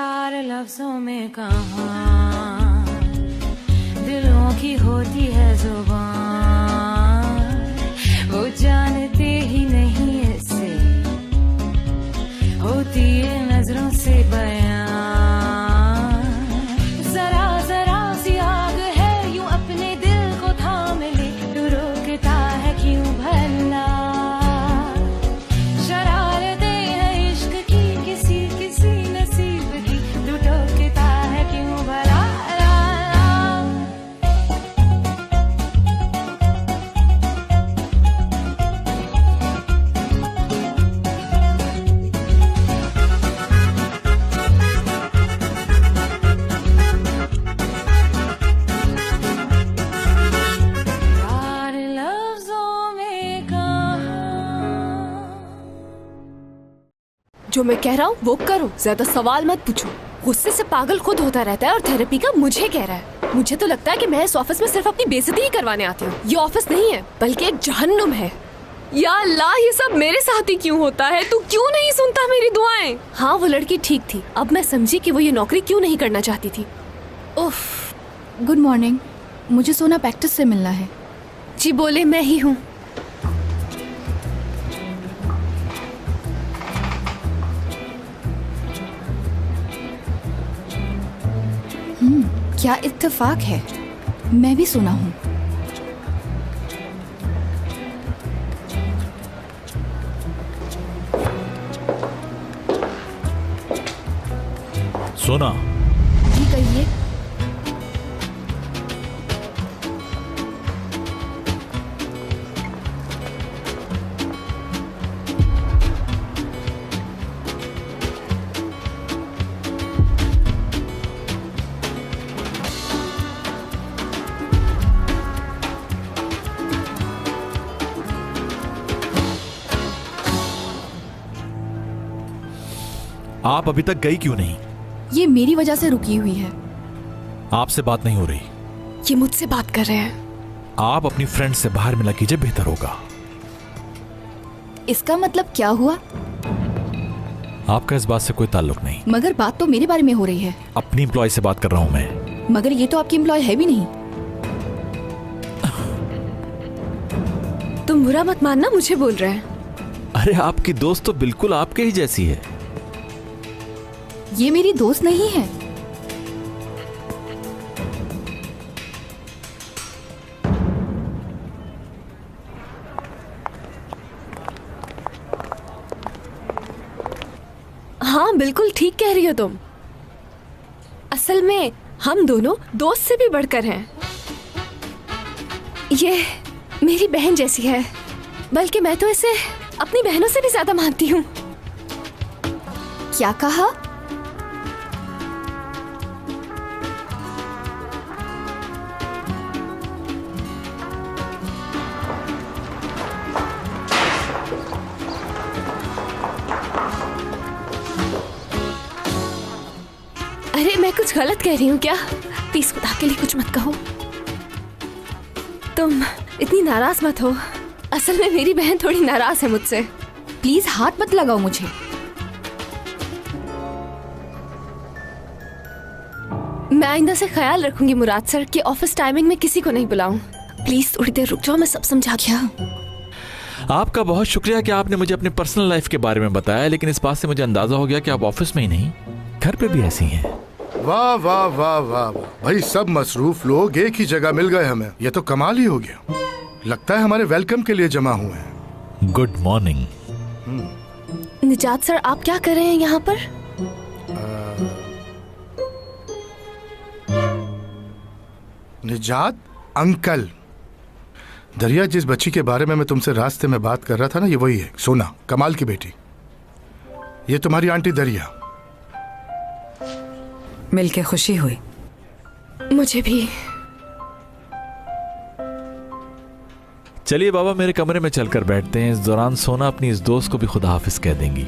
यार लफ्जों में कहाँ दिलों की होती है जुबान, वो जानते ही नहीं इससे होती है नजरों से बयान। जरा जरा सी आग है यूं अपने दिल को थाम ले, तू रोकता है क्यों भला। शरारतें हैं इश्क की किसी किसी नसीब की, तू टोकता है क्यों भला। जो मैं कह रहा हूँ वो करो, ज्यादा सवाल मत पूछो। गुस्से से पागल खुद होता रहता है और थेरेपी का मुझे कह रहा है। मुझे तो लगता है कि मैं इस ऑफिस में सिर्फ अपनी बेइज्जती ही करवाने आती हूँ। ये ऑफिस नहीं है बल्कि एक जहन्नुम है। या अल्लाह, ये सब मेरे साथ ही क्यों होता है? तू क्यों नहीं सुनता मेरी दुआएं? हाँ, वो लड़की ठीक थी। अब मैं समझी कि वो ये नौकरी क्यों नहीं करना चाहती थी। उफ। गुड मॉर्निंग, मुझे सोना प्रैक्टिस से मिलना है। जी बोले, मैं ही हूँ। क्या इत्तेफाक है, मैं भी सुना हूँ। सोना, जी कहिए। आप अभी तक गई क्यों नहीं? ये मेरी वजह से रुकी हुई है। आपसे बात नहीं हो रही। ये मुझसे बात कर रहे हैं। आप अपनी फ्रेंड से बाहर मिला कीजिए, बेहतर होगा। इसका मतलब क्या हुआ? आपका इस बात से कोई ताल्लुक नहीं। मगर बात तो मेरे बारे में हो रही है। अपनी एम्प्लॉय से बात कर रहा हूं मैं। मगर ये तो आपकी एम्प्लॉय है भी नहीं। तुम बुरा मत मानना, मुझे बोल रहे हैं। अरे आपकी दोस्त तो बिल्कुल आपके ही जैसी है। ये मेरी दोस्त नहीं है। हाँ, बिल्कुल ठीक कह रही हो तुम। असल में हम दोनों दोस्त से भी बढ़कर हैं। ये मेरी बहन जैसी है, बल्कि मैं तो इसे अपनी बहनों से भी ज्यादा मानती हूँ। क्या कहा? अरे मैं कुछ गलत कह रही हूँ क्या? प्लीज खुदा के लिए कुछ मत कहो। तुम इतनी नाराज मत हो। असल में मेरी बहन थोड़ी नाराज है मुझसे। प्लीज हाथ मत लगाओ मुझे। मैं आइंदा से ख्याल रखूंगी मुराद सर कि ऑफिस टाइमिंग में किसी को नहीं बुलाऊं। प्लीज थोड़ी देर रुक जाओ, मैं सब समझा। क्या? आपका बहुत शुक्रिया कि आपने मुझे अपने पर्सनल लाइफ के बारे में बताया, लेकिन इस बात से मुझे अंदाजा हो गया कि आप ऑफिस में ही नहीं, घर पे भी ऐसी हैं। वाह वाह वाह वाह भाई, सब मसरूफ लोग एक ही जगह मिल गए हमें। ये तो कमाल ही हो गया। लगता है हमारे वेलकम के लिए जमा हुए हैं। Good morning. निजात सर, आप क्या कर रहे हैं यहाँ पर? निजात अंकल, दरिया जिस बच्ची के बारे में मैं तुमसे रास्ते में बात कर रहा था ना, ये वही है, सोना, कमाल की बेटी। ये तुम्हारी आंटी दरिया। मिलके खुशी हुई। मुझे भी। चलिए बाबा, मेरे कमरे में चलकर बैठते हैं। इस दौरान सोना अपनी इस दोस्त को भी खुदा हाफिज कह देंगी।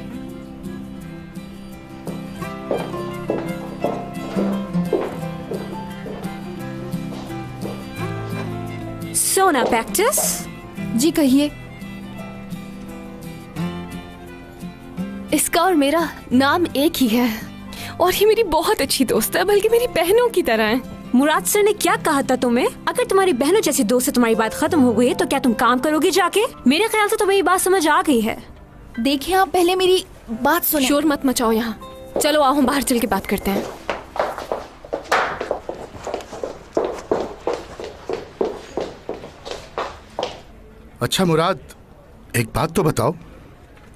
सोना प्रैक्टिस। जी कहिए। इसका और मेरा नाम एक ही है। और ये मेरी बहुत अच्छी दोस्त है, बल्कि मेरी बहनों की तरह है। मुराद सर ने क्या कहा था तुम्हें? अगर तुम्हारी बहनों जैसी दोस्त से तुम्हारी बात खत्म हो गई है तो क्या तुम काम करोगे जाके? मेरे ख्याल से तुम्हें ये बात समझ आ गई है। देखिए आप पहले मेरी बात सुने। शोर मत मचाओ यहाँ। चलो आओ हम बाहर चल के बात करते हैं। अच्छा मुराद, एक बात तो बताओ,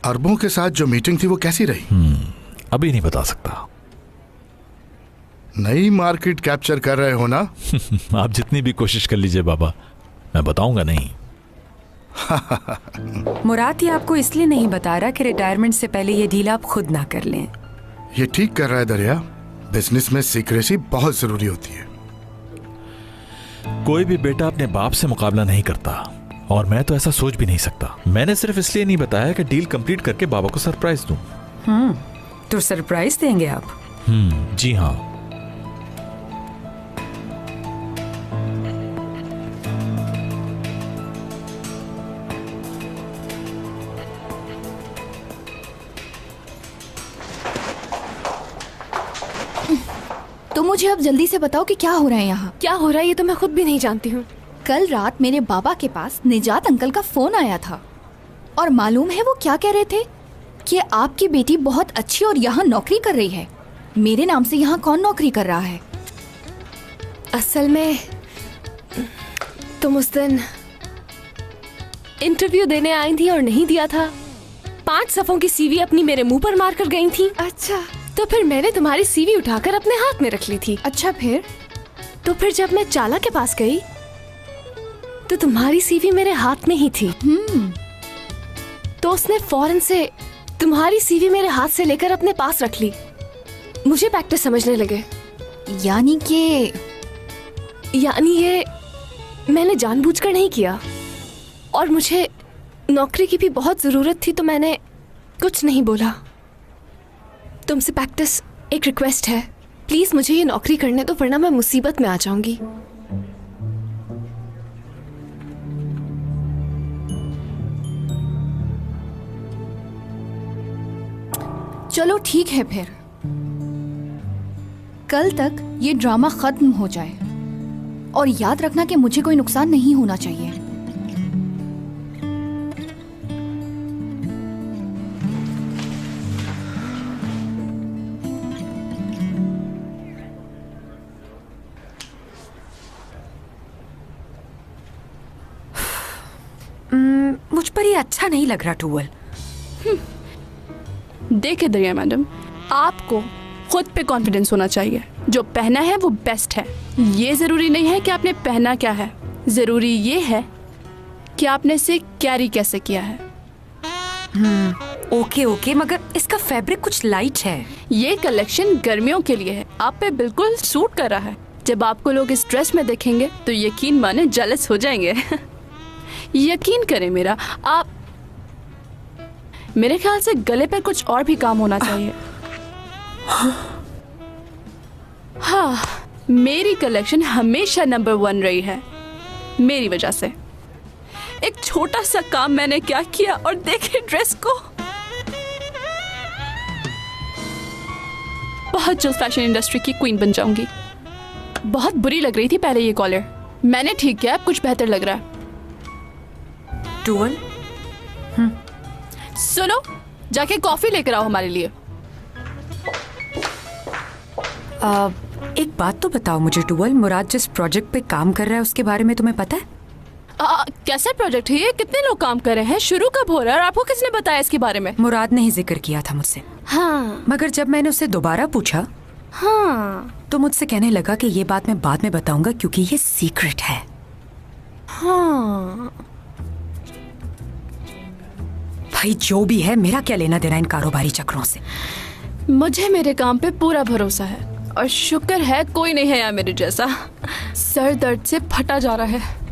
अरबों के साथ जो मीटिंग थी वो कैसी रही? अभी नहीं बता सकता। नई मार्केट कैप्चर कर रहे हो ना? आप जितनी भी कोशिश कर लीजिए बाबा, मैं बताऊंगा नहीं। मुराद ये आपको इसलिए नहीं बता रहा कि रिटायरमेंट से पहले ये डील आप खुद ना कर लें। ये ठीक कर रहा है दरिया, बिजनेस में सीक्रेसी बहुत जरूरी होती है। कोई भी बेटा अपने बाप से मुकाबला नहीं करता, और मैं तो ऐसा सोच भी नहीं सकता। मैंने सिर्फ इसलिए नहीं बताया कि डील कंप्लीट करके बाबा को सरप्राइज दूं। तो सरप्राइज देंगे आप? जी हाँ। तो मुझे अब जल्दी से बताओ कि क्या हो रहा है यहाँ। क्या हो रहा है ये तो मैं खुद भी नहीं जानती हूँ। कल रात मेरे बाबा के पास निजात अंकल का फोन आया था, और मालूम है वो क्या कह रहे थे कि आपकी बेटी बहुत अच्छी और यहाँ नौकरी कर रही है। मेरे नाम से यहाँ कौन नौकरी कर रहा है? असल में तुम उस दिन इंटरव्यू देने आई थी और नहीं दिया था। 5 सफ़ों की सीवी अपनी मेरे मुंह पर मार कर गई थी। अच्छा। तो फिर मैंने तुम्हारी सीवी उठाकर अपने हाथ में रख ली थी। अच्छा फिर? तो फिर जब मैं चाला के पास गई तो तुम्हारी सीवी मेरे हाथ में ही थी। तो उसने फौरन से तुम्हारी सीवी मेरे हाथ से लेकर अपने पास रख ली। मुझे प्रैक्टिस समझने लगे। यानी ये मैंने जानबूझकर नहीं किया, और मुझे नौकरी की भी बहुत जरूरत थी तो मैंने कुछ नहीं बोला। तुमसे प्रैक्टिस एक रिक्वेस्ट है, प्लीज मुझे ये नौकरी करने दो, वरना मैं मुसीबत में आ जाऊंगी। चलो ठीक है फिर, कल तक ये ड्रामा खत्म हो जाए, और याद रखना कि मुझे कोई नुकसान नहीं होना चाहिए। मुझ पर ये अच्छा नहीं लग रहा टूवल। देखिए दरिया मैडम, आपको खुद पे कॉन्फिडेंस होना चाहिए। जो पहना है वो बेस्ट है। ये जरूरी नहीं है कि आपने पहना क्या है, जरूरी ये है कि आपने इसे कैरी कैसे किया है। ओके, मगर इसका फैब्रिक कुछ लाइट है। ये कलेक्शन गर्मियों के लिए है, आप पे बिल्कुल सूट कर रहा है। जब आपको लोग इस ड्रेस में देखेंगे तो यकीन माने जेलस हो जाएंगे। यकीन करें मेरा, आप, मेरे ख्याल से गले पे कुछ और भी काम होना चाहिए। हाँ, मेरी कलेक्शन हमेशा नंबर 1 रही है मेरी वजह से। एक छोटा सा काम मैंने क्या किया, और देखे ड्रेस को। बहुत जल्द फैशन इंडस्ट्री की क्वीन बन जाऊंगी। बहुत बुरी लग रही थी पहले ये कॉलर, मैंने ठीक किया, अब कुछ बेहतर लग रहा है। टूवल, सुनो, जाके कॉफी लेकर आओ हमारे लिए। एक बात तो बताओ मुझे टूवल, मुराद जिस प्रोजेक्ट पे काम कर रहा है उसके बारे में तुम्हें पता है? कैसा प्रोजेक्ट है ये? कितने लोग काम कर रहे हैं? शुरू कब हो रहा है और आपको किसने बताया इसके बारे में? मुराद ने ही जिक्र किया था मुझसे। हाँ, मगर जब मैंने उससे दोबारा पूछा हाँ, तो मुझसे कहने लगा कि ये बात मैं बाद में बताऊंगा क्योंकि ये सीक्रेट है। हाँ। भाई जो भी है, मेरा क्या लेना देना इन कारोबारी चक्रों से। मुझे मेरे काम पे पूरा भरोसा है, और शुक्र है कोई नहीं है यहाँ मेरे जैसा। सर दर्द से फटा जा रहा है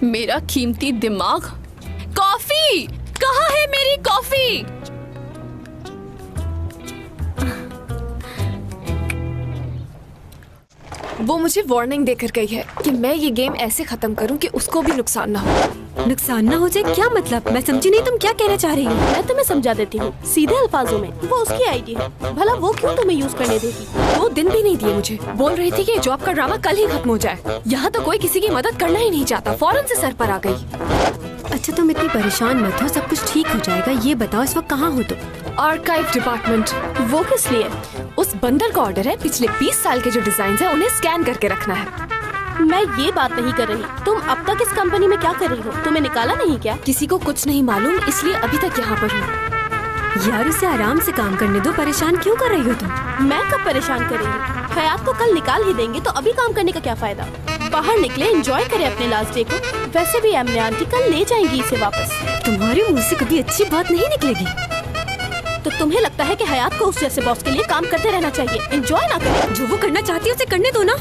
मेरा कीमती दिमाग। कॉफी कहाँ है मेरी कॉफी? वो मुझे वार्निंग देकर गई है कि मैं ये गेम ऐसे खत्म करूं कि उसको भी नुकसान ना हो। नुकसान ना हो जाए क्या मतलब? मैं समझी नहीं, तुम क्या कहना चाह रही हो? मैं तुम्हें समझा देती हूँ सीधे अल्फाजों में। वो उसकी आईडी है, भला वो क्यों तुम्हें यूज करने देगी? 2 दिन भी नहीं दिए मुझे। बोल रही थी कि जॉब का ड्रामा कल ही खत्म हो जाए। यहाँ तो कोई किसी की मदद करना ही नहीं चाहता, फौरन से सर पर आ गई। अच्छा तुम इतनी परेशान मत हो, सब कुछ ठीक हो जाएगा। ये बताओ इस वक्त कहाँ हो तुम? Archive department. वो किस लिए? उस बंदर का ऑर्डर है पिछले 20 साल के जो डिजाइन है उन्हें स्कैन करके रखना है। मैं ये बात नहीं कर रही। तुम अब तक इस कंपनी में क्या कर रही हो? तुम्हें निकाला नहीं क्या? किसी को कुछ नहीं मालूम, इसलिए अभी तक यहाँ पर हूँ। यार उसे आराम से काम करने दो, परेशान क्यों कर रही हो तुम? मैं कब परेशान कर रही हूँ? हयात को कल निकाल ही देंगे तो अभी काम करने का क्या फायदा? बाहर निकले, एंजॉय करे अपने लास्ट डे को। वैसे भी एमने आंटी कल ले जाएंगी इसे वापस। तुम्हारे मुंह से कभी अच्छी बात नहीं निकलेगी। तो तुम्हें लगता है कि हयात को उस जैसे बॉस के लिए काम करते रहना चाहिए, एंजॉय ना करे? जो वो करना चाहती है उसे करने दो ना।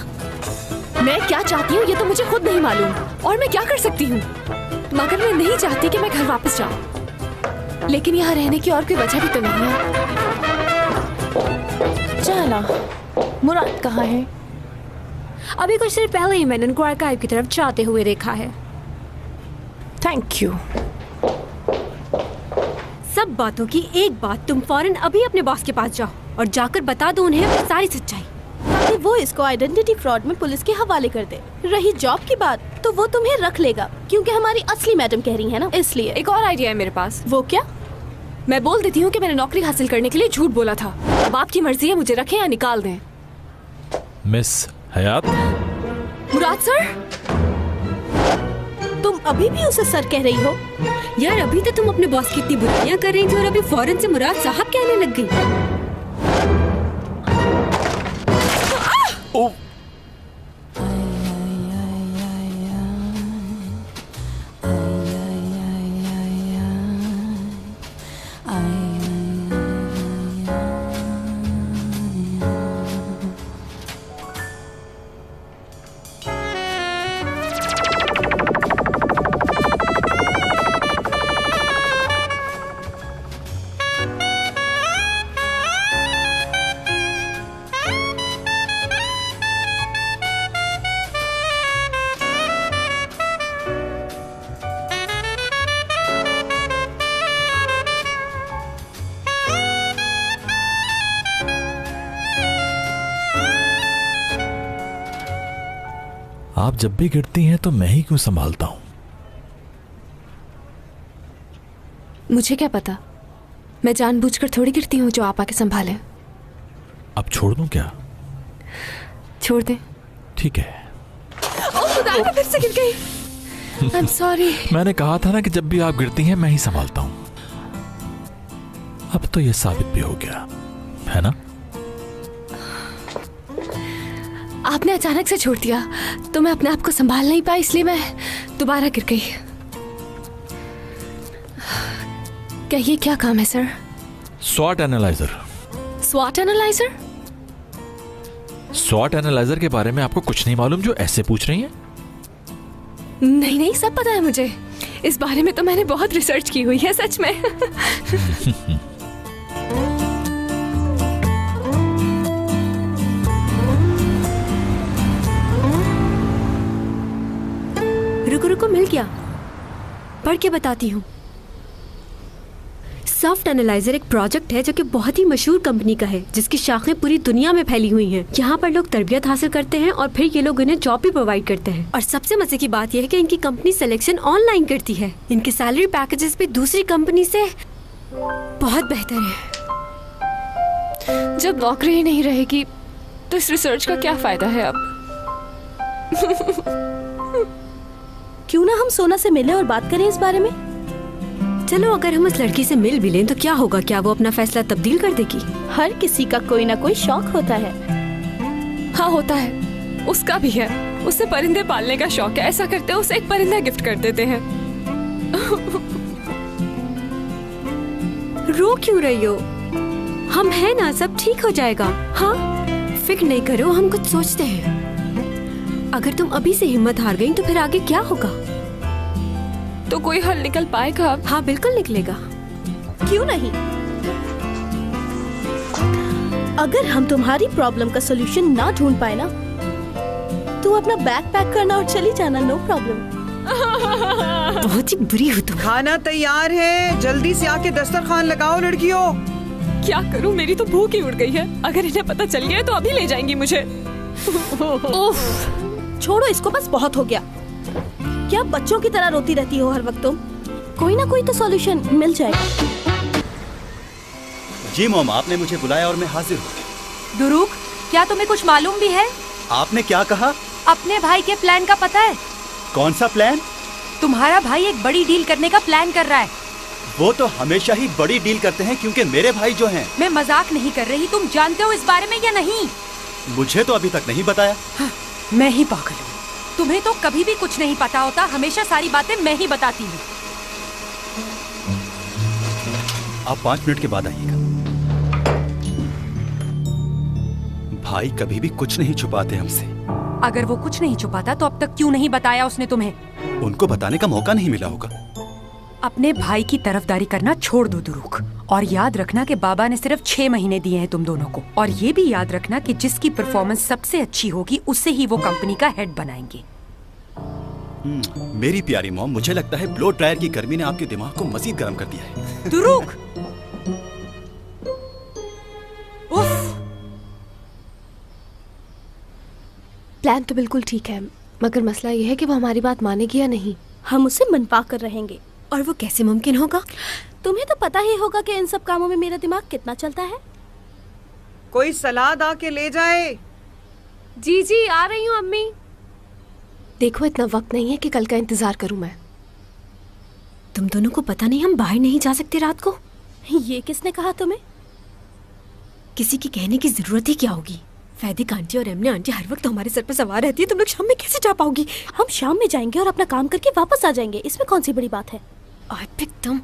मैं क्या चाहती हूँ ये तो मुझे खुद नहीं मालूम, और मैं क्या कर सकती हूँ? मगर मैं नहीं चाहती कि मैं घर वापस जाऊँ, लेकिन यहाँ रहने की और कोई वजह भी तो नहीं है। चला, मुराद कहाँ है? अभी कुछ देर पहले ही मैंने उनको आर्काइव की तरफ जाते हुए देखा है। Thank you. सब बातों की एक बात, तुम फौरन अभी अपने बॉस के पास जाओ और जाकर बता दो उन्हें अपनी सारी सच्चाई, ताकि वो इसको आइडेंटिटी फ्रॉड में पुलिस के हवाले कर दे। रही जॉब की बात तो वो तुम्हें रख लेगा, क्योंकि हमारी असली मैडम कह रही है ना, इसलिए। एक और आइडिया है मेरे पास। वो क्या? मैं बोल देती हूँ कि मैंने नौकरी हासिल करने के लिए झूठ बोला था। अब आपकी मर्जी है मुझे रखें या निकाल दें। मिस हयात। मुराद सर, तुम अभी भी उसे सर कह रही हो? यार अभी तो तुम अपने बॉस की इतनी बुराइयां कर रही थी और अभी फौरन से मुराद साहब कहने लग गई। आप जब भी गिरती हैं तो मैं ही क्यों संभालता हूं? मुझे क्या पता, मैं जानबूझकर थोड़ी गिरती हूँ जो आप आके संभालें। अब छोड़ दूं क्या? छोड़ दें। ठीक है। ओह खुदा, मैं फिर से गिर गई। I'm sorry। मैंने कहा था ना कि जब भी आप गिरती हैं मैं ही संभालता हूं। अब तो ये साबित भी हो गया है ना? आपने अचानक से छोड़ दिया तो मैं अपने आप को संभाल नहीं पाई, इसलिए मैं दोबारा गिर गई। कहिए क्या काम है सर? स्वॉट एनालाइजर। स्वॉट एनालाइजर? स्वॉट एनालाइजर के बारे में आपको कुछ नहीं मालूम जो ऐसे पूछ रही हैं? नहीं नहीं, सब पता है मुझे। इस बारे में तो मैंने बहुत रिसर्च की हुई है, सच में। रुको मिल गया, पढ़ के बताती हूँ। सॉफ्ट एनालाइजर एक प्रोजेक्ट है जो कि बहुत ही मशहूर कंपनी का है, जिसकी शाखें पूरी दुनिया में फैली हुई हैं। यहाँ पर लोग तरबियत हासिल करते हैं और फिर ये लोग इन्हें जॉब भी प्रोवाइड करते हैं। और सबसे मजे की बात यह है कि इनकी कंपनी सिलेक्शन ऑनलाइन करती है। इनके सैलरी पैकेजेस भी दूसरी कंपनी से बहुत बेहतर है। जब नौकरी ही नहीं रहेगी तो इस रिसर्च का क्या फायदा है अब? क्यों ना हम सोना से मिले और बात करें इस बारे में? चलो, अगर हम उस लड़की से मिल भी लें तो क्या होगा? क्या वो अपना फैसला तब्दील कर देगी? हर किसी का कोई ना कोई शौक होता है। हाँ होता है, उसका भी है। उसे परिंदे पालने का शौक है। ऐसा करते उसे एक परिंदा गिफ्ट कर देते हैं। रो क्यों रही हो? हम हैं ना, सब ठीक हो जाएगा। हाँ फिक्र नहीं करो, हम कुछ सोचते हैं। अगर तुम अभी से हिम्मत हार गई तो फिर आगे क्या होगा? तो कोई हल निकल पाएगा अब? हाँ बिल्कुल निकलेगा। क्यों नहीं? अगर हम तुम्हारी प्रॉब्लम का सॉल्यूशन ना ढूंढ पाए ना, तू अपना बैग पैक करना और चली जाना, नो प्रॉब्लम। बहुत ही बुरी हो तुम। खाना तैयार है, जल्दी से आके दस्तरखान लगाओ लड़कियों। क्या करूं, मेरी तो भूख ही उड़ गई है। अगर इन्हें पता चल गया तो अभी ले जाएंगी मुझे। उफ, छोड़ो इसको, बस बहुत हो गया। क्या बच्चों की तरह रोती रहती हो हर वक्त तुम? कोई ना कोई तो सॉल्यूशन मिल जाएगा। जी मॉम, आपने मुझे बुलाया और मैं हाजिर हूँ। दुरूक, क्या तुम्हें कुछ मालूम भी है? आपने क्या कहा? अपने भाई के प्लान का पता है? कौन सा प्लान? तुम्हारा भाई एक बड़ी डील करने का प्लान कर रहा है। वो तो हमेशा ही बड़ी डील करते हैं क्योंकि मेरे भाई जो हैं। मैं मजाक नहीं कर रही, तुम जानते हो इस बारे में या नहीं? मुझे तो अभी तक नहीं बताया। हाँ, मैं ही पागल हूँ। तुम्हें तो कभी भी कुछ नहीं पता होता, हमेशा सारी बातें मैं ही बताती हूँ। आप 5 मिनट के बाद आइएगा। भाई कभी भी कुछ नहीं छुपाते हमसे। अगर वो कुछ नहीं छुपाता तो अब तक क्यों नहीं बताया उसने तुम्हें? उनको बताने का मौका नहीं मिला होगा। अपने भाई की तरफदारी करना छोड़ दो दुरूक, और याद रखना कि बाबा ने सिर्फ 6 महीने दिए हैं तुम दोनों को। और ये भी याद रखना कि जिसकी परफॉर्मेंस सबसे अच्छी होगी उससे ही वो कंपनी का हेड बनाएंगे। मेरी प्यारी मॉम, मुझे लगता है ब्लो ड्रायर की गर्मी ने आपके दिमाग को मजीद गर्म कर दिया है। दुरूक! उफ! प्लान तो बिल्कुल ठीक है, मगर मसला ये है कि वो हमारी बात मानेगी या नहीं। हम उसे मनपा कर रहेंगे। और वो कैसे मुमकिन होगा? तुम्हें तो पता ही होगा कि इन सब कामों में मेरा दिमाग कितना चलता है। कोई सलाद आके ले जाए। जी जी आ रही हूँ अम्मी। देखो इतना वक्त नहीं है कि कल का इंतजार करूं मैं। तुम दोनों को पता नहीं हम बाहर नहीं जा सकते रात को? ये किसने कहा तुम्हें? किसी की कहने की जरूरत ही क्या होगी? फैदिक आंटी और एमने आंटी हर वक्त हमारे सर पर सवार रहती है। तुम लोग शाम में कैसे जा पाओगी? हम शाम में जाएंगे और अपना काम करके वापस आ जाएंगे, इसमें कौन सी बड़ी बात है? तुम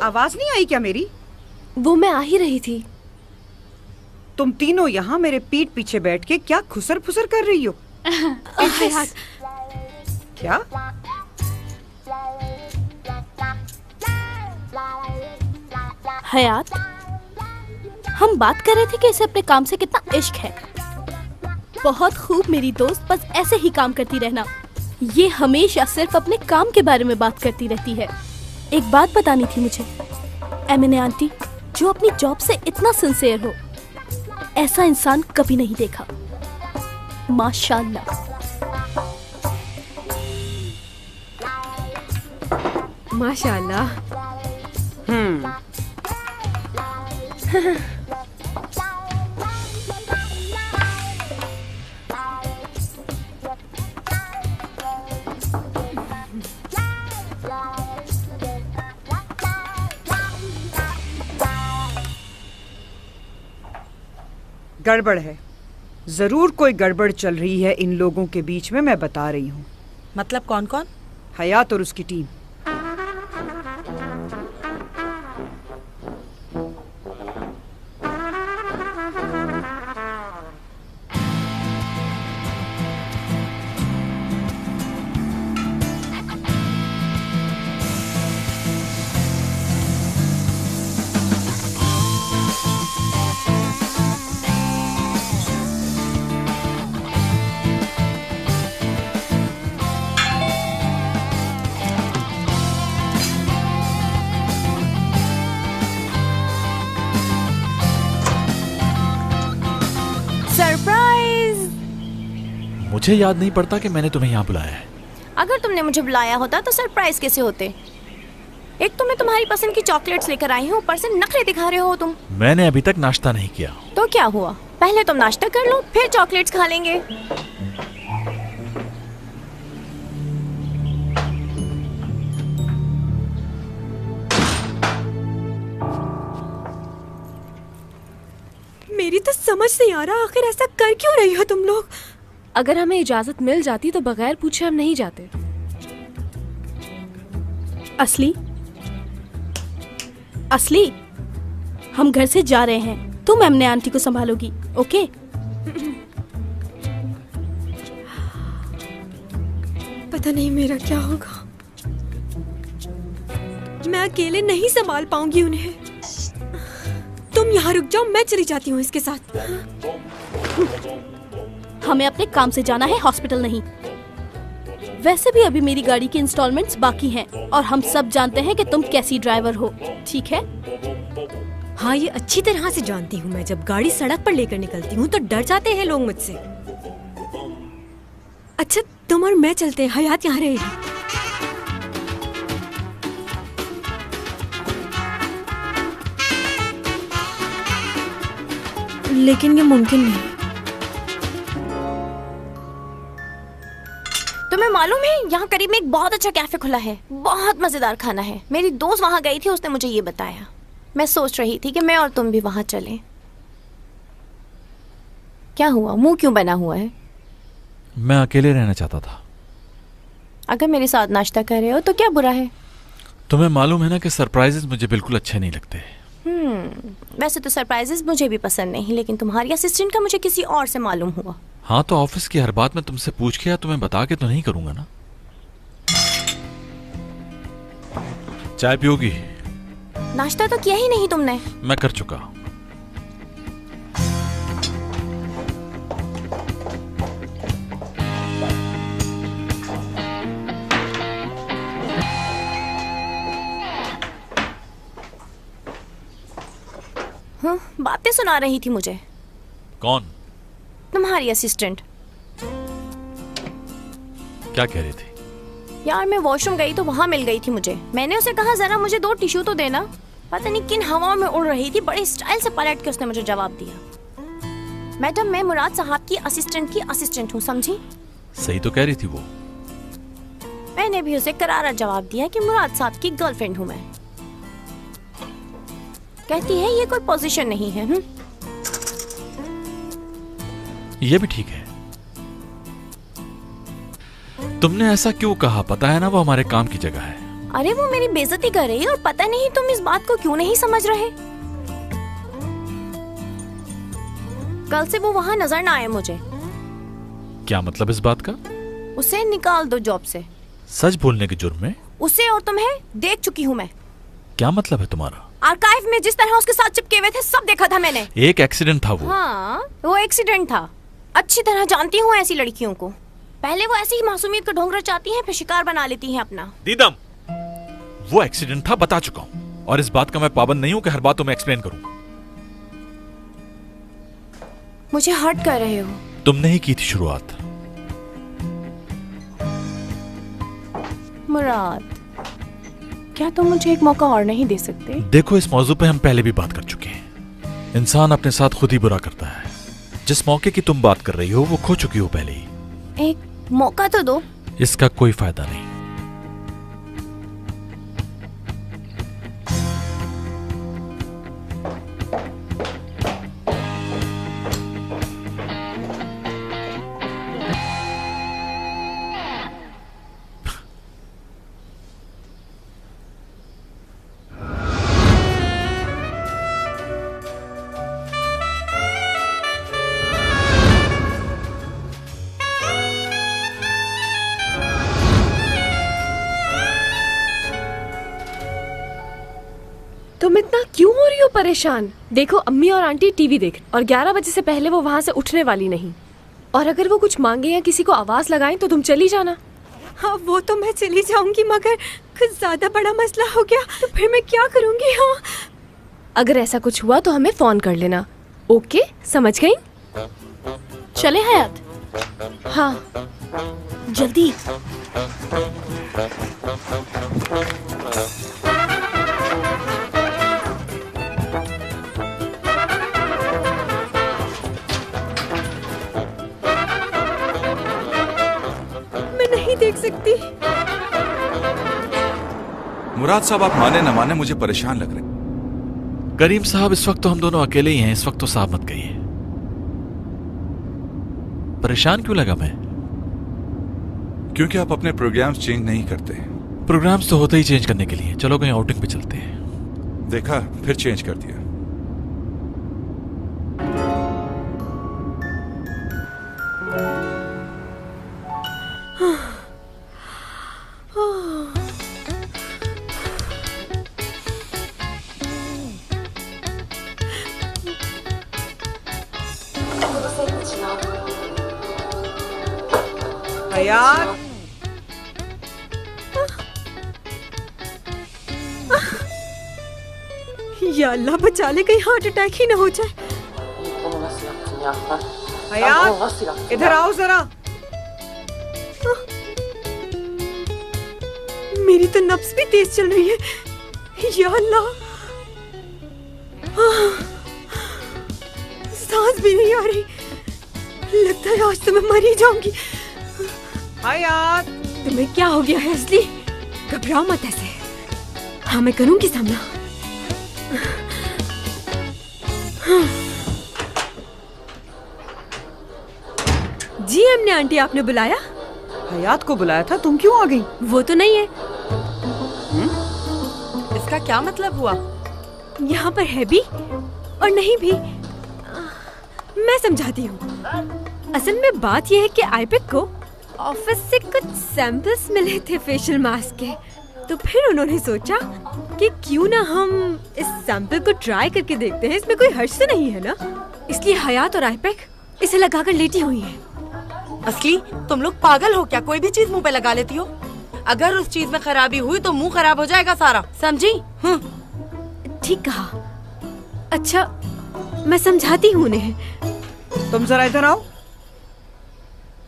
आवाज नहीं आई क्या मेरी? वो मैं आ ही रही थी। तुम तीनों यहाँ मेरे पीठ पीछे बैठ के क्या खुसर फुसर कर रही हो? क्या? हयात, हम बात कर रहे थे कि इसे अपने काम से कितना इश्क है। बहुत खूब मेरी दोस्त, बस ऐसे ही काम करती रहना। ये हमेशा सिर्फ अपने काम के बारे में बात करती रहती है। एक बात बतानी थी मुझे, एमने आंटी, जो अपनी जॉब से इतना सिंसियर हो, ऐसा इंसान कभी नहीं देखा। माशाल्लाह। माशाल्लाह। गड़बड़ है, जरूर कोई गड़बड़ चल रही है इन लोगों के बीच में। मैं बता रही हूँ। मतलब कौन कौन? हयात और उसकी टीम। सरप्राइज! मुझे याद नहीं पड़ता कि मैंने तुम्हें यहाँ बुलाया है। अगर तुमने मुझे बुलाया होता तो सरप्राइज कैसे होते? एक तो मैं तुम्हारी पसंद की चॉकलेट्स लेकर आई हूँ, ऊपर से नखरे दिखा रहे हो तुम। मैंने अभी तक नाश्ता नहीं किया। तो क्या हुआ, पहले तुम नाश्ता कर लो, फिर चॉकलेट्स खा लेंगे। मेरी तो समझ नहीं आ रहा, आखिर ऐसा कर क्यों रही हो तुम लोग? अगर हमें इजाजत मिल जाती तो बगैर पूछे हम नहीं जाते। असली, असली, हम घर से जा रहे हैं, तुम एमने आंटी को संभालोगी, ओके? पता नहीं मेरा क्या होगा, मैं अकेले नहीं संभाल पाऊंगी उन्हें। तुम यहाँ रुक जाओ, मैं चली जाती हूँ इसके साथ। हमें अपने काम से जाना है, हॉस्पिटल नहीं। वैसे भी अभी मेरी गाड़ी की इंस्टॉलमेंट्स बाकी हैं और हम सब जानते हैं कि तुम कैसी ड्राइवर हो, ठीक है? हाँ, ये अच्छी तरह से जानती हूँ मैं। जब गाड़ी सड़क पर लेकर निकलती हूँ तो डर जाते हैं लोग मुझसे। अच्छा, तुम और मैं चलते हैं, हयात यहाँ रहेगी। लेकिन ये मुमकिन नहीं। तुम्हें मालूम है यहाँ करीब में एक बहुत अच्छा कैफे खुला है, बहुत मजेदार खाना है। मेरी दोस्त वहाँ गई थी, उसने मुझे ये बताया। मैं सोच रही थी कि मैं और तुम भी वहाँ चलें। क्या हुआ, मुंह क्यों बना हुआ है? मैं अकेले रहना चाहता था। अगर मेरे साथ नाश्ता कर रहे हो तो क्या बुरा है? तुम्हें मालूम है ना कि सरप्राइजेस मुझे बिल्कुल अच्छे नहीं लगते। वैसे तो सरप्राइजेस मुझे भी पसंद नहीं, लेकिन तुम्हारी असिस्टेंट का मुझे किसी और से मालूम हुआ। हाँ, तो ऑफिस की हर बात मैं तुमसे पूछ के या तुम्हें बता के तो नहीं करूंगा ना। चाय पियोगी? नाश्ता तो किया ही नहीं तुमने। मैं कर चुका। बातें सुना रही थी मुझे। कौन? तुम्हारी असिस्टेंट। क्या कह रही थी? यार मैं वॉशरूम गई तो वहाँ मिल गई थी मुझे। मैंने उसे कहा जरा मुझे 2 टिश्यू तो देना। पता नहीं किन हवाओं में उड़ रही थी, बड़े स्टाइल से पलट के उसने मुझे जवाब दिया। मैडम, मैं मुराद साहब की असिस्टेंट हूँ, समझी? सही तो कह रही थी वो। मैंने भी उसे करारा जवाब दिया कि मुराद साहब की गर्लफ्रेंड हूँ मैं। कहती है ये कोई पोजीशन नहीं है। ये भी ठीक है। तुमने ऐसा क्यों कहा? पता है ना वो हमारे काम की जगह है। अरे वो मेरी बेइज्जती कर रही है और पता नहीं तुम इस बात को क्यों नहीं समझ रहे। कल से वो वहाँ नजर ना आए मुझे। क्या मतलब इस बात का? उसे निकाल दो जॉब से। सच बोलने के जुर्म में? उसे और तुम्हें देख चुकी हूँ मैं। क्या मतलब है तुम्हारा? आर्काइव में जिस तरह उसके साथ चिपके हुए थे सब देखा था मैंने। एक एक्सीडेंट था वो। हाँ, वो एक्सीडेंट था। अच्छी तरह जानती हूँ ऐसी लड़कियों को। पहले वो ऐसी ही मासूमियत का ढोंग रचाती हैं, फिर शिकार बना लेती हैं अपना। दीदम, वो एक्सीडेंट था, बता चुका हूँ। और इस बात का मैं पाबंद नहीं हूँ कि हर बात तुम्हें एक्सप्लेन करूँ। मुझे हर्ट कर रहे हो। तुमने ही की थी शुरुआत। मुराद, क्या तुम मुझे एक मौका और नहीं दे सकते? देखो, इस मौजू पे हम पहले भी बात कर चुके हैं। इंसान अपने साथ खुद ही बुरा करता है। जिस मौके की तुम बात कर रही हो वो खो चुकी हो पहले ही। एक मौका तो दो। इसका कोई फायदा नहीं। तुम इतना क्यों हो रही हो परेशान? देखो, अम्मी और आंटी टीवी देख और 11 बजे से पहले वो वहाँ से उठने वाली नहीं। और अगर वो कुछ मांगे या किसी को आवाज लगाएं तो तुम चली जाना। हाँ, वो तो मैं चली जाऊंगी, मगर कुछ ज्यादा बड़ा मसला हो गया तो फिर मैं क्या करूंगी? हाँ, अगर ऐसा कुछ हुआ तो हमें फोन कर लेना। ओके, समझ गई? चले हयात? हाँ, जल्दी। मैं नहीं देख सकती। मुराद साहब, आप माने न माने मुझे परेशान लग रहे। करीम साहब, इस वक्त तो हम दोनों अकेले ही हैं। इस वक्त तो साहब मत कहिए। परेशान क्यों लगा मैं? क्योंकि आप अपने प्रोग्राम्स चेंज नहीं करते। प्रोग्राम्स तो होते ही चेंज करने के लिए। चलो कहीं आउटिंग पे चलते हैं। देखा, फिर चेंज कर दिया। हयात, या अल्लाह बचा ले, कहीं हार्ट अटैक ही ना हो जाए। हयात, इधर आओ जरा। मेरी तो नब्ज भी तेज चल रही है। या अल्लाह, सांस भी नहीं आ रही। लगता है आज तो मैं मर ही जाऊंगी। हयात, तुम्हें क्या हो गया है असली? घबराओ मत ऐसे। हाँ, मैं करूंगी सामना। जी हमने आंटी, आपने बुलाया? हयात को बुलाया था, तुम क्यों आ गई? वो तो नहीं है। इसका क्या मतलब हुआ? यहाँ पर है भी और नहीं भी। मैं समझाती हूँ। असल में बात यह है कि आईपेक को ऑफिस से कुछ सैंपल्स मिले थे फेशियल मास्क के, तो फिर उन्होंने सोचा कि क्यों ना हम इस सैंपल को ट्राई करके देखते हैं। इसमें कोई हर्ज तो नहीं है ना? इसलिए हयात और आईपेक इसे लगाकर लेटी हुई है। असली, तुम लोग पागल हो क्या? कोई भी चीज मुंह पे लगा लेती हो। अगर उस चीज में खराबी हुई तो मुंह खराब हो जाएगा सारा, समझी? ठीक कहा। अच्छा, मैं समझाती हूँ उन्हें। तुम जरा इधर आओ,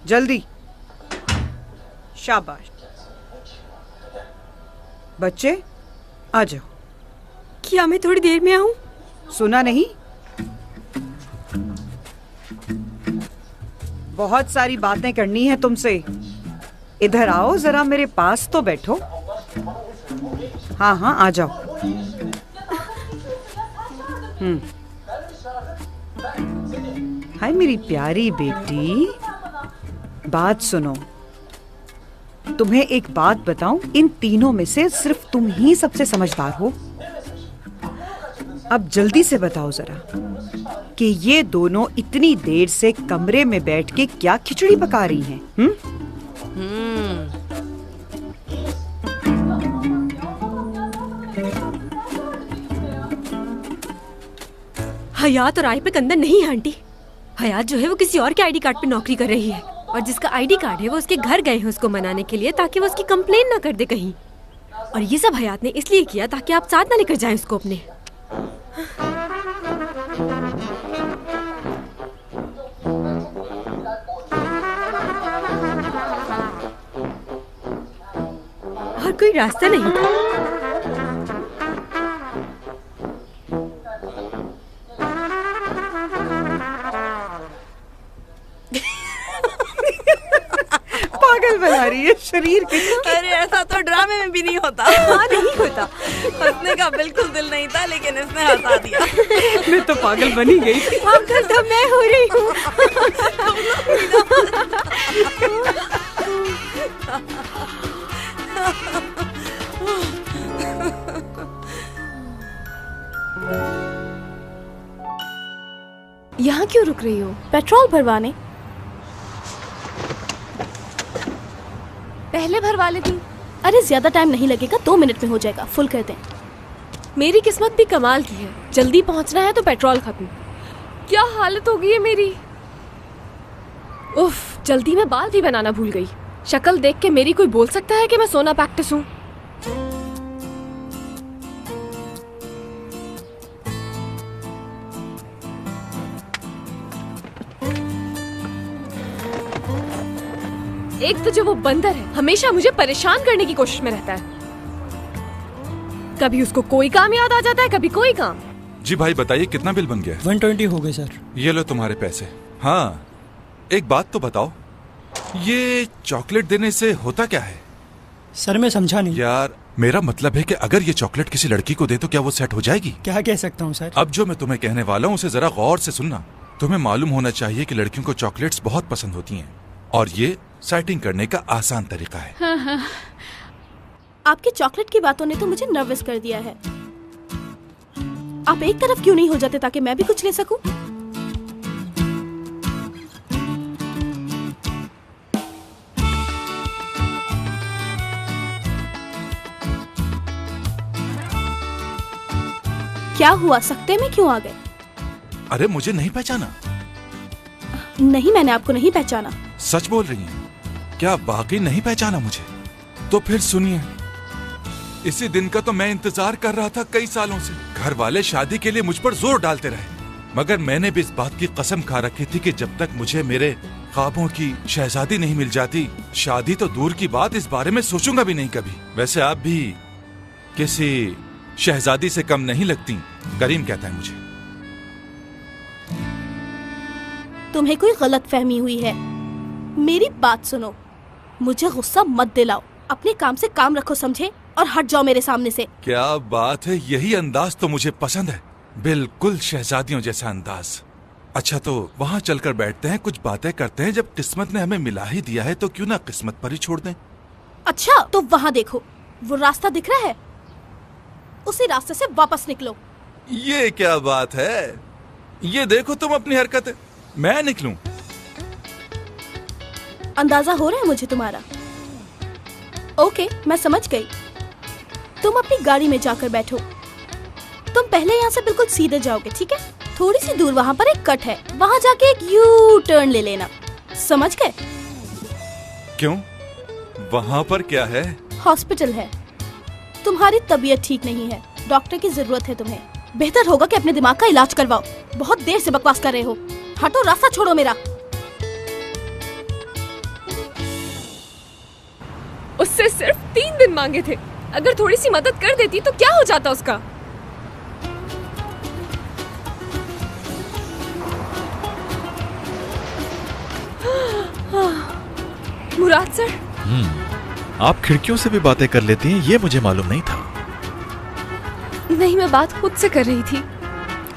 जल्दी। शाबाश। बच्चे आ जाओ। क्या मैं थोड़ी देर में आऊं? सुना नहीं? बहुत सारी बातें करनी है तुमसे। इधर आओ जरा, मेरे पास तो बैठो। हाँ हाँ, आ जाओ। हाय मेरी प्यारी बेटी, बात सुनो। तुम्हें एक बात बताऊं, इन तीनों में से सिर्फ तुम ही सबसे समझदार हो। अब जल्दी से बताओ जरा कि ये दोनों इतनी देर से कमरे में बैठ के क्या खिचड़ी पका रही हैं? हयात और आईपेक अंदर नहीं है आंटी। हयात जो है वो किसी और के आईडी कार्ड पे नौकरी कर रही है, और जिसका आईडी कार्ड है वो उसके घर गए हैं उसको मनाने के लिए, ताकि वो उसकी कंप्लेन ना कर दे कहीं। और ये सब हयात ने इसलिए किया ताकि आप साथ ना लेकर जाएं उसको अपने। और कोई रास्ता नहीं था। पागल बना रही है शरीर के। अरे ऐसा तो ड्रामे में भी नहीं होता। हाँ, नहीं होता। हंसने का बिल्कुल दिल नहीं था, लेकिन इसने हंसा दिया। मैं तो पागल बनी गई। पागल तो मैं हो रही हूँ। यहाँ क्यों रुक रही हो? पेट्रोल भरवाने। पहले भरवा लेती। अरे ज्यादा टाइम नहीं लगेगा, 2 मिनट में हो जाएगा, फुल कर दें। मेरी किस्मत भी कमाल की है, जल्दी पहुंचना है तो पेट्रोल खत्म। क्या हालत हो गई है मेरी। उफ, जल्दी में बाल भी बनाना भूल गई। शक्ल देख के मेरी कोई बोल सकता है कि मैं सोना प्रैक्टिस हूँ? एक तो जो वो बंदर है, हमेशा मुझे परेशान करने की कोशिश में रहता है। कभी उसको कोई काम याद आ जाता है, कभी कोई काम। जी भाई बताइए, कितना बिल बन गया? 120 हो गए सर। ये लो तुम्हारे पैसे। हाँ, एक बात तो बताओ, ये चॉकलेट देने से होता क्या है? सर मैं समझा नहीं। यार मेरा मतलब है कि अगर ये चॉकलेट किसी लड़की को दे तो क्या वो सेट हो जाएगी? क्या कह सकता हूँ सर? अब जो मैं तुम्हें कहने वाला हूँ उसे जरा गौर से सुनना। तुम्हें मालूम होना चाहिए कि लड़कियों को चॉकलेट्स बहुत पसंद होती हैं, और ये सेटिंग करने का आसान तरीका है। हाँ हाँ। आपकी चॉकलेट की बातों ने तो मुझे नर्वस कर दिया है। आप एक तरफ क्यों नहीं हो जाते ताकि मैं भी कुछ ले सकूं? क्या हुआ, सकते में क्यों आ गए? अरे मुझे नहीं पहचाना? नहीं, मैंने आपको नहीं पहचाना। सच बोल रही हैं? क्या वाकई नहीं पहचाना मुझे? तो फिर सुनिए, इसी दिन का तो मैं इंतजार कर रहा था कई सालों से। घर वाले शादी के लिए मुझ पर जोर डालते रहे, मगर मैंने भी इस बात की कसम खा रखी थी कि जब तक मुझे मेरे ख्वाबों की शहजादी नहीं मिल जाती, शादी तो दूर की बात, इस बारे में सोचूंगा भी नहीं कभी। वैसे आप भी किसी शहजादी से कम नहीं लगती, करीम कहता है मुझे। तुम्हें कोई गलत फहमी हुई है। मेरी बात सुनो, मुझे गुस्सा मत दिलाओ। अपने काम से काम रखो, समझे? और हट जाओ मेरे सामने से। क्या बात है, यही अंदाज तो मुझे पसंद है, बिल्कुल शहजादियों जैसा अंदाज। अच्छा तो वहाँ चलकर बैठते हैं, कुछ बातें करते हैं। जब किस्मत ने हमें मिला ही दिया है तो क्यों ना किस्मत पर ही छोड़ दें। अच्छा तो वहाँ देखो, वो रास्ता दिख रहा है, उसी रास्ते से वापस निकलो। ये क्या बात है? ये देखो तुम अपनी हरकतें। मैं निकलूं? अंदाजा हो रहा है मुझे तुम्हारा। ओके, मैं समझ गई। तुम अपनी गाड़ी में जाकर बैठो। तुम पहले यहाँ से बिल्कुल सीधे जाओगे, ठीक है? थोड़ी सी दूर वहाँ पर एक कट है, वहाँ जाके एक यू टर्न ले लेना। समझ गए? क्यों? वहाँ पर क्या है? हॉस्पिटल है। तुम्हारी तबीयत ठीक नहीं है, डॉक्टर की जरूरत है तुम्हें। बेहतर होगा कि अपने दिमाग का इलाज करवाओ। बहुत देर से बकवास कर रहे हो। हटो, रास्ता छोड़ो मेरा। उससे सिर्फ 3 दिन मांगे थे। अगर थोड़ी सी मदद कर देती तो क्या हो जाता उसका। मुराद सर, आप खिड़कियों से भी बातें कर लेती हैं, ये मुझे मालूम नहीं था। नहीं, मैं बात खुद से कर रही थी।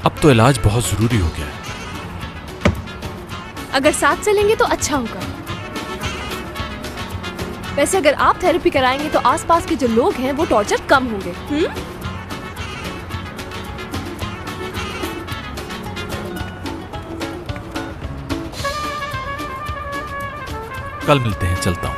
अब तो इलाज बहुत जरूरी हो गया है। अगर साथ चलेंगे तो अच्छा होगा। वैसे अगर आप थेरेपी कराएंगे तो आसपास के जो लोग हैं वो टॉर्चर कम होंगे। कल मिलते हैं, चलता हूं।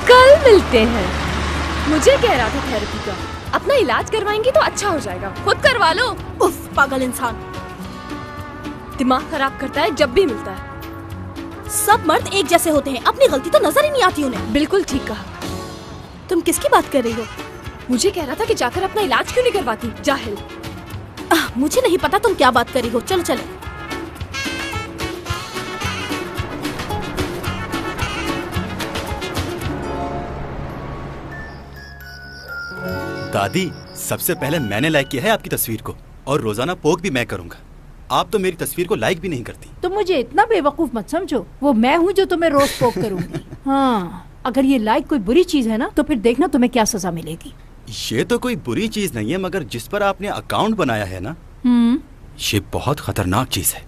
कल मिलते हैं। मुझे कह रहा था थेरेपी का। अपना इलाज करवाएंगी तो अच्छा हो जाएगा। खुद करवा लो। उफ, पागल इंसान। दिमाग खराब करता है जब भी मिलता है। सब मर्द एक जैसे होते हैं, अपनी गलती तो नजर ही नहीं आती उन्हें। बिल्कुल ठीक कहा। तुम किसकी बात कर रही हो? मुझे कह रहा था कि जाकर अपना इलाज क्यों नहीं करवाती, जाहिल। मुझे नहीं पता तुम क्या बात कर रही हो। चलो चलो। दादी, सबसे पहले मैंने लाइक किया है आपकी तस्वीर को, और रोजाना पोक भी मैं करूंगा। आप तो मेरी तस्वीर को लाइक भी नहीं करती। तुम मुझे इतना बेवकूफ मत समझो। वो मैं हूँ जो तुम्हें रोज पोक करूंगी। हाँ, अगर ये लाइक कोई बुरी चीज है ना तो फिर देखना तुम्हें क्या सजा मिलेगी। ये तो कोई बुरी चीज नहीं है, मगर जिस पर आपने अकाउंट बनाया है ना, ये बहुत खतरनाक चीज है।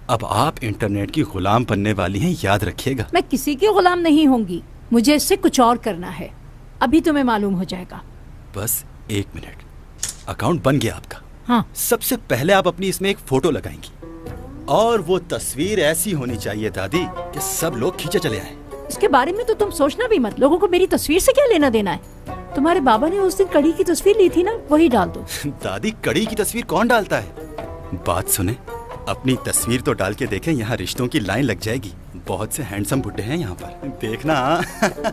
अब आप इंटरनेट की गुलाम बनने वाली हैं, याद रखिएगा। मैं किसी की गुलाम नहीं होंगी, मुझे इससे कुछ और करना है। अभी तुम्हें मालूम हो जाएगा। बस 1 मिनट। अकाउंट बन गया आपका। हाँ। सबसे पहले आप अपनी इसमें एक फोटो लगाएंगी, और वो तस्वीर ऐसी होनी चाहिए दादी कि सब लोग खींचे चले आए। इसके बारे में तो तुम सोचना भी मत। लोगों को मेरी तस्वीर से क्या लेना देना है। तुम्हारे बाबा ने उस दिन कड़ी की तस्वीर ली थी ना, वही डाल दो। दादी, कड़ी की तस्वीर कौन डालता है? बात सुने, अपनी तस्वीर तो डाल के देखें, यहाँ रिश्तों की लाइन लग जाएगी। बहुत से हैंडसम बुड्ढे हैं यहाँ पर, देखना।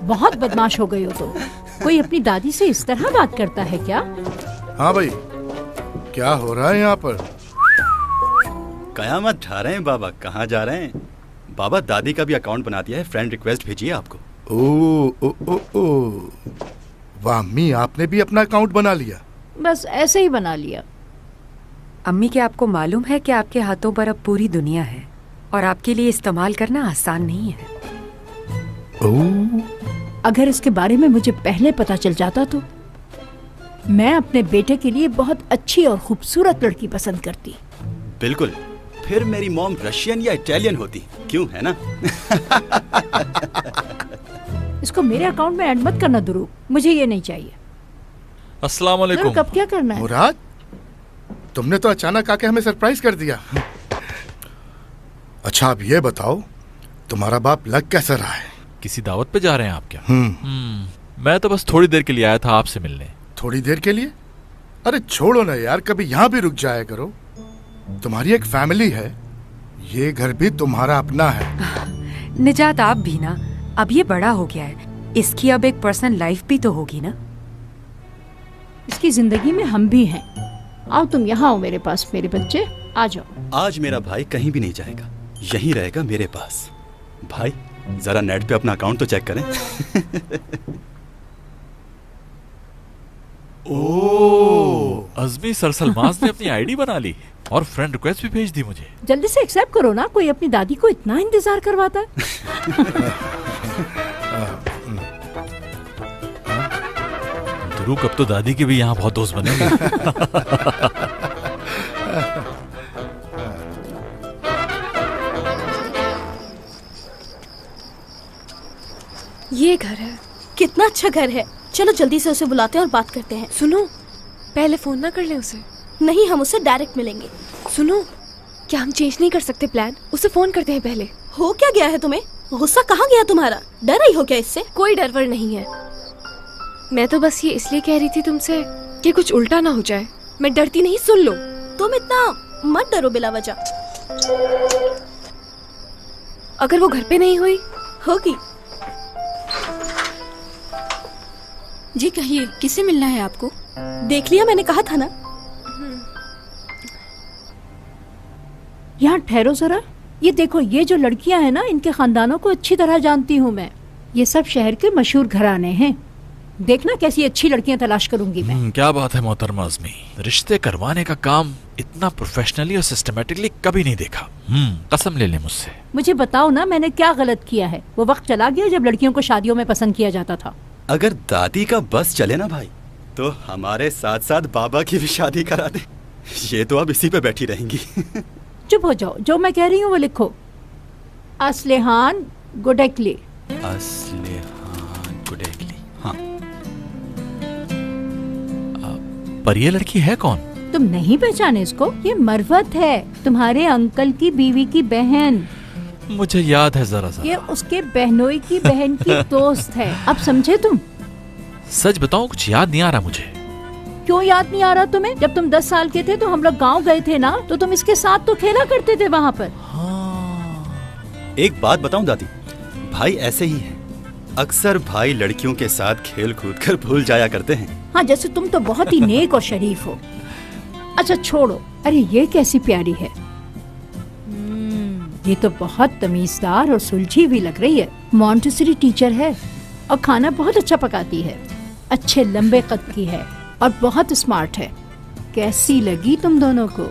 बहुत बदमाश हो गए हो तो। कोई अपनी दादी से इस तरह बात करता है क्या? हाँ भाई, क्या हो रहा है यहाँ पर? कयामत ढा रहे हैं बाबा। कहाँ जा रहे हैं बाबा? दादी का भी अकाउंट बना दिया है, फ्रेंड रिक्वेस्ट भेजिए आपको। ओ, वाह अम्मी, आपने भी अपना अकाउंट बना लिया? बस ऐसे ही बना लिया। अम्मी, क्या आपको मालूम है कि आपके हाथों पर अब पूरी दुनिया है और आपके लिए इस्तेमाल करना आसान नहीं है। अगर इसके बारे में मुझे पहले पता चल जाता तो मैं अपने बेटे के लिए बहुत अच्छी और खूबसूरत लड़की पसंद करती। बिल्कुल, फिर मेरी मॉम रशियन या इटालियन होती, क्यों, है ना? इसको मेरे अकाउंट में ऐड मत करना दुरू, मुझे ये नहीं चाहिए। अस्सलाम वालेकुम। कब क्या करना है? मुराद, तुमने तो अचानक आके हमें सरप्राइज कर दिया। अच्छा अब ये बताओ, तुम्हारा बाप लग कैसा रहा है? किसी दावत पे जा रहे हैं आप क्या? मैं तो बस थोड़ी देर के लिए आया था आपसे मिलने। थोड़ी देर के लिए? अरे छोड़ो ना यार, कभी यहाँ भी रुक जाया करो। तुम्हारी एक फैमिली है, ये घर भी तुम्हारा अपना है। निजात आप भी ना, अब ये बड़ा हो गया है, इसकी अब एक पर्सनल लाइफ भी तो होगी ना। इसकी जिंदगी में हम भी हैं। आओ तुम यहाँ आओ मेरे पास मेरे बच्चे, आ जाओ। आज मेरा भाई कहीं भी नहीं जाएगा, यहीं रहेगा मेरे पास। भाई जरा नेट पे अपना अकाउंट तो चेक करें। ओह, अज़मी सरसलमाज ने अपनी आईडी बना ली और फ्रेंड रिक्वेस्ट भी भेज दी मुझे। जल्दी से एक्सेप्ट करो ना, कोई अपनी दादी को इतना इंतजार करवाता है। दुरूक, अब तो दादी के भी यहाँ बहुत दोस्त बनेंगे। ये घर है, कितना अच्छा घर है। चलो जल्दी से उसे बुलाते हैं और बात करते हैं। सुनो, पहले फोन ना कर ले उसे। नहीं, हम उससे डायरेक्ट मिलेंगे। सुनो, क्या हम चेंज नहीं कर सकते प्लान? उसे फोन करते हैं पहले। हो क्या गया है तुम्हें? गुस्सा कहाँ गया तुम्हारा? डर रही हो क्या इससे? कोई डर वर नहीं है। मैं तो बस ये इसलिए कह रही थी तुमसे कि कुछ उल्टा ना हो जाए। मैं डरती नहीं, सुन लो। तुम इतना मत डरो बिला वजह। अगर वो घर पे नहीं हुई? होगी। जी कहिए, किससे मिलना है आपको? देख लिया, मैंने कहा था ना। यहाँ ठहरो जरा। ये देखो, ये जो लड़कियां हैं ना, इनके खानदानों को अच्छी तरह जानती हूँ मैं। ये सब शहर के मशहूर घराने हैं। देखना कैसी अच्छी लड़कियां तलाश करूंगी मैं। क्या बात है मोहतरमा अज़मी, रिश्ते करवाने का काम इतना प्रोफेशनली और सिस्टमेटिकली कभी नहीं देखा। कसम ले ले मुझसे। मुझे बताओ ना, मैंने क्या गलत किया है? वो वक्त चला गया जब लड़कियों को शादियों में पसंद किया जाता था। अगर दादी का बस चले ना भाई, तो हमारे साथ साथ बाबा की भी शादी करा दे। ये तो अब इसी पे बैठी रहेंगी। चुप हो जाओ, जो मैं कह रही हूँ वो लिखो। असलेहान गुडेकली। असलेहान गुडेकली, हाँ। पर ये लड़की है कौन? तुम नहीं पहचाने इसको? ये मरवत है, तुम्हारे अंकल की बीवी की बहन। मुझे याद है जरा सा। ये उसके बहनोई की बहन की दोस्त है। अब समझे तुम? सच बताऊं, कुछ याद नहीं आ रहा मुझे। क्यों याद नहीं आ रहा तुम्हें? जब तुम 10 साल के थे तो हम लोग गांव गए थे ना, तो तुम इसके साथ तो खेला करते थे वहाँ पर। एक बात बताऊं दादी, भाई ऐसे ही है। अक्सर भाई लड़कियों के साथ खेल कूद कर भूल जाया करते हैं। हाँ, जैसे तुम तो बहुत ही नेक और शरीफ हो। अच्छा छोड़ो। अरे ये कैसी प्यारी है। ये तो बहुत तमीजदार और सुलझी हुई लग रही है। मॉन्टेसरी टीचर है और खाना बहुत अच्छा पकाती है। अच्छे लंबे कद की है और बहुत स्मार्ट है। कैसी लगी तुम दोनों को?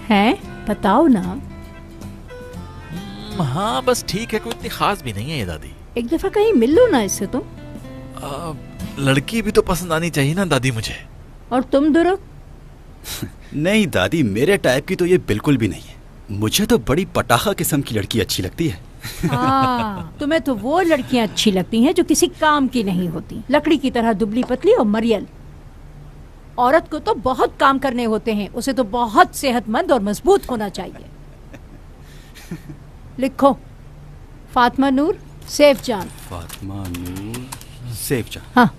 हैं? बताओ ना। हाँ बस ठीक है, कोई इतनी खास भी नहीं है ये दादी। एक दफा कहीं मिल लो ना इससे तुम। लड़की भी तो पसंद आनी चाहिए ना दादी मुझे। और तुम दुरुक? नहीं दादी, मेरे टाइप की तो ये बिल्कुल भी नहीं है। मुझे तो बड़ी पटाखा किस्म की लड़की अच्छी लगती है। तुम्हें तो वो लड़कियां अच्छी लगती हैं जो किसी काम की नहीं होती, लकड़ी की तरह दुबली पतली और मरियल। औरत को तो बहुत काम करने होते हैं, उसे तो बहुत सेहतमंद और मजबूत होना चाहिए। लिखो, फातिमा नूर सेफ जान। फातिमा नूर सेफ जान। हाँ।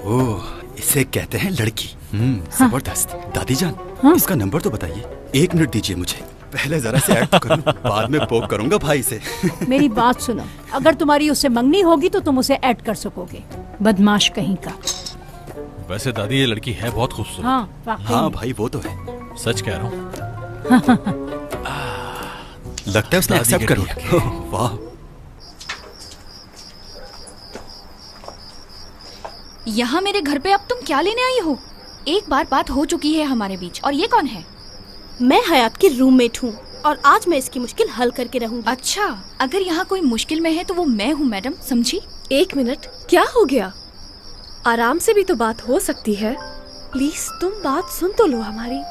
ओह, इसे कहते हैं लड़की। जबरदस्त। दादी जान, इसका नंबर तो बताइए। 1 मिनट दीजिए मुझे, पहले जरा से ऐड तो करूं, बाद में पोक करूंगा भाई से। मेरी बात सुनो, अगर तुम्हारी उससे मंगनी होगी तो तुम उसे ऐड कर सकोगे। बदमाश कहीं का। वैसे दादी ये लड़की है बहुत खूबसूरत। हाँ भाई वो तो है, सच कह रहा हूँ। लगता है उसने एक्सेप्ट कर लिया। वाह। यहाँ मेरे घर पे अब तुम क्या लेने आई हो? एक बार बात हो चुकी है हमारे बीच। और ये कौन है? मैं हयात की रूममेट हूँ और आज मैं इसकी मुश्किल हल करके रहूंगी। अच्छा, अगर यहाँ कोई मुश्किल में है तो वो मैं हूँ मैडम, समझी? 1 मिनट, क्या हो गया? आराम से भी तो बात हो सकती है। प्लीज तुम बात सुन तो लो हमारी।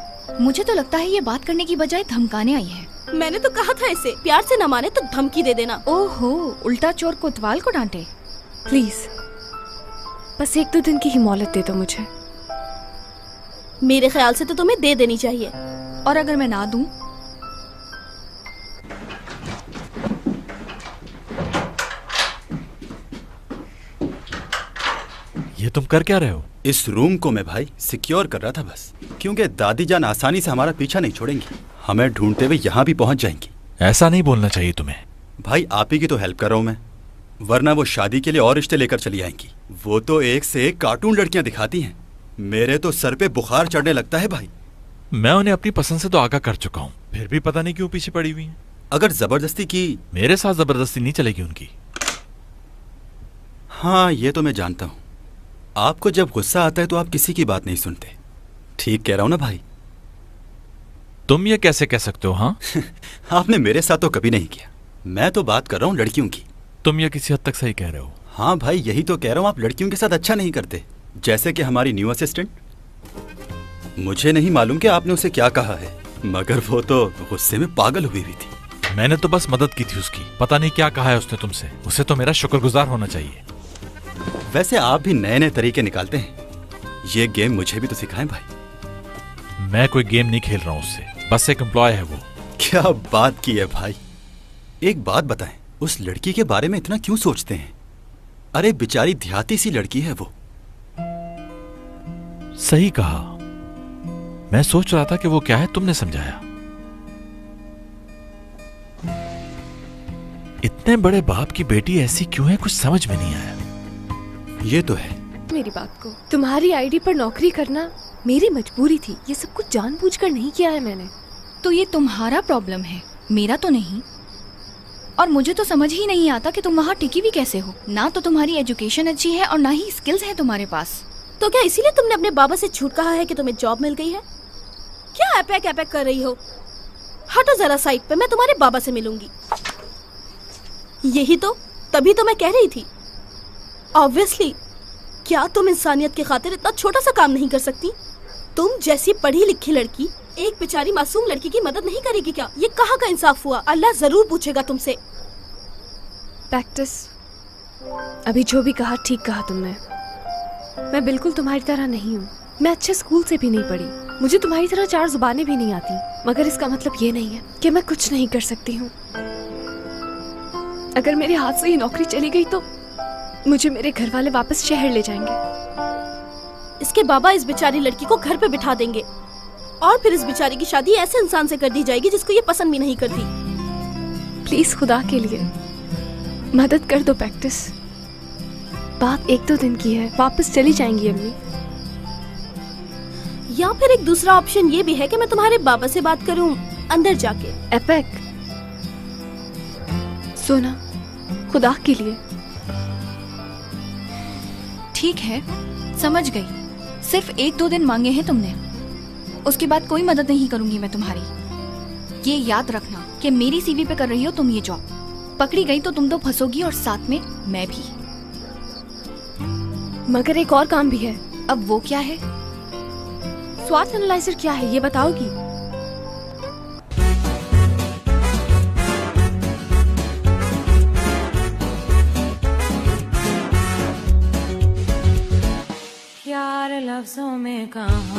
मुझे तो लगता है ये बात करने की बजाय धमकाने आई है। मैंने तो कहा था इसे प्यार से न माने तो धमकी दे देना। ओहो, उल्टा चोर कोतवाल को डांटे। प्लीज बस 1-2 दिन की ही मोहलत दे दो मुझे। मेरे ख्याल से तो तुम्हें दे देनी चाहिए। और अगर मैं ना दूं? तुम कर क्या रहे हो? इस रूम को मैं भाई सिक्योर कर रहा था बस, क्योंकि दादी जान आसानी से हमारा पीछा नहीं छोड़ेंगी, हमें ढूंढते हुए यहाँ भी पहुंच जाएंगी। ऐसा नहीं बोलना चाहिए तुम्हें। भाई आप ही की तो हेल्प कर रहा हूँ मैं, वरना वो शादी के लिए और रिश्ते लेकर चली आएंगी। वो तो एक से एक कार्टून लड़कियां दिखाती हैं, मेरे तो सर पे बुखार चढ़ने लगता है भाई। मैं उन्हें अपनी पसंद से तो आगाह कर चुका हूँ, फिर भी पता नहीं क्यों पीछे पड़ी हुई हैं। अगर जबरदस्ती की, मेरे साथ जबरदस्ती नहीं चलेगी उनकी। हाँ ये तो मैं जानता हूँ, आपको जब गुस्सा आता है तो आप किसी की बात नहीं सुनते। ठीक कह रहा हूँ ना भाई? तुम ये कैसे कह सकते हो? हाँ आपने मेरे साथ तो कभी नहीं किया, मैं तो बात कर रहा हूँ लड़कियों की। तुम ये किसी हद तक सही कह रहे हो। हाँ भाई यही तो कह रहा हूँ, आप लड़कियों के साथ अच्छा नहीं करते। जैसे कि हमारी न्यू असिस्टेंट, मुझे नहीं मालूम कि आपने उसे क्या कहा है, मगर वो तो गुस्से में पागल हुई थी। मैंने तो बस मदद की थी उसकी, पता नहीं क्या कहा है उसने तुमसे। उसे तो मेरा शुक्रगुजार होना चाहिए। वैसे आप भी नए नए तरीके निकालते हैं, ये गेम मुझे भी तो सिखाएं भाई। मैं कोई गेम नहीं खेल रहा हूँ उससे, बस एक एम्प्लॉय है वो। क्या बात की है भाई। एक बात बताएं, उस लड़की के बारे में इतना क्यों सोचते हैं? अरे बेचारी देहाती सी लड़की है वो। सही कहा, मैं सोच रहा था कि वो क्या है, तुमने समझाया। इतने बड़े बाप की बेटी ऐसी क्यों है, कुछ समझ में नहीं आया। ये तो है। मेरी बात को, तुम्हारी आईडी पर नौकरी करना मेरी मजबूरी थी, ये सब कुछ जानबूझकर नहीं किया है मैंने। तो ये तुम्हारा प्रॉब्लम है, मेरा तो नहीं। और मुझे तो समझ ही नहीं आता कि तुम वहाँ टिकी भी कैसे हो। ना तो तुम्हारी एजुकेशन अच्छी है और ना ही स्किल्स है तुम्हारे पास। तो क्या इसीलिए तुमने अपने बाबा से झूठ कहा है कि तुम्हें जॉब मिल गई है? क्या एपैक एपैक कर रही हो? हटो जरा साइड पे, मैं तुम्हारे बाबा से मिलूंगी। यही तो, तभी तो मैं कह रही थी। ऑब्वियसली, क्या तुम इंसानियत की खातिर इतना छोटा सा काम नहीं कर सकती? तुम जैसी पढ़ी लिखी लड़की एक बेचारी मासूम लड़की की मदद नहीं करेगी क्या? ये कहाँ का इंसाफ हुआ? अल्लाह जरूर पूछेगा तुमसे। पैक्टिस, अभी जो भी कहा ठीक कहा तुमने। मैं बिल्कुल तुम्हारी तरह नहीं हूँ, मैं अच्छे स्कूल से भी नहीं पढ़ी, मुझे तुम्हारी तरह 4 जुबानें भी नहीं आती, मगर इसका मतलब ये नहीं है कि मैं कुछ नहीं कर सकती हूँ। अगर मेरे हाथ से ये नौकरी चली गई तो मुझे मेरे घर वाले वापस शहर ले जाएंगे। इसके बाबा इस बेचारी लड़की को घर पे बिठा देंगे और फिर इस बेचारी की शादी ऐसे इंसान से कर दी जाएगी जिसको ये पसंद भी नहीं करती। प्लीज खुदा के लिए मदद कर दो पैक्टिस। बात 1-2 दिन की है, वापस चली जाएंगी अम्मी। या फिर एक दूसरा ऑप्शन ये भी है कि मैं तुम्हारे बाबा से बात करूं अंदर जाके। एपेक, सोना, खुदा के लिए। ठीक है, समझ गई। सिर्फ 1-2 दिन मांगे हैं तुमने, उसके बाद कोई मदद नहीं करूंगी मैं तुम्हारी। ये याद रखना कि मेरी सीवी पे कर रही हो तुम ये जॉब। पकड़ी गई तो तुम तो फंसोगी और साथ में मैं भी। मगर एक और काम भी है। अब वो क्या है? स्वाट एनालाइजर क्या है ये बताओगी? यार लफ्जों में कहाँ